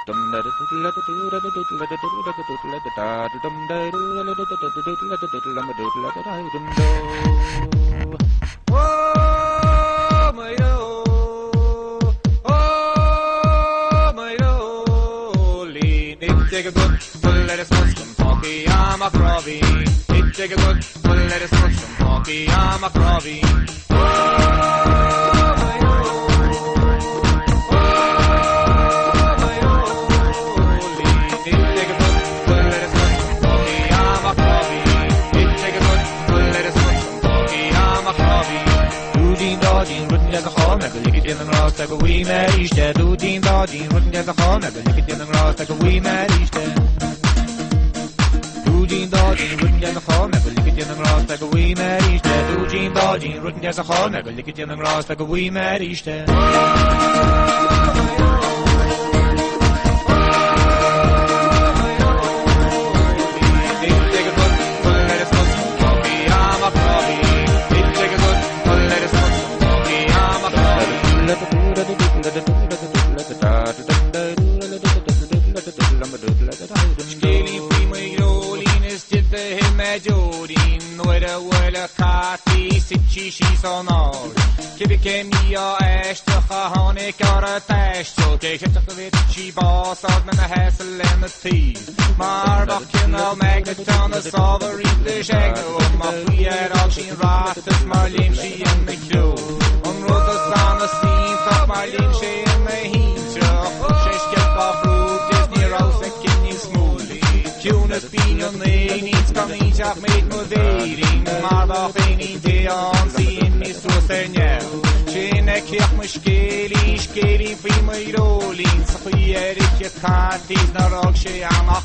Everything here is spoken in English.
Take a good full lettuce mushroom talkie, I'm a crobby. Take a good full lettuce mushroom talkie, I'm a crobby. Take a good full lettuce mushroom talkie, I'm a crobby. Take a good full lettuce mushroom talkie, I'm a crobby. Doodien dodien, rotten as a hall, never lick it in the grass like a wee Uisce. Doodien dodien, rotten as a hall, never lick it in the grass like a wee Uisce. Doodien dodien, rotten as a hall, never lick it in the grass like a wee Uisce. Doodien dodien, rotten as a hall, never lick it in the grass like a wee Uisce. Skeli prima Rolines did the Himajodin, Noida Willa Kati, Sitchi Shisonor. Kibike Mia Ashta Hahonik or a Tashto, take it to the Vitchi boss of the Hassel and the Thief. Marbachino Magneton, the Sovereign English Agno, Mafia Auction Ratas, Marlin, she and the Q. On Rosa San, the scene, top Marlin, she and the Heat. Sheshket off road, Disney Rose, and Kenny Smoothly. Kunas Pinion, they need coming, Jack made motivating. Marbach, any day on, seeing me so senior. Jane, Kirk, Muskeli, Skeli, Prima Rolling, Safi, Eric, Katis, Narok, she, I'm a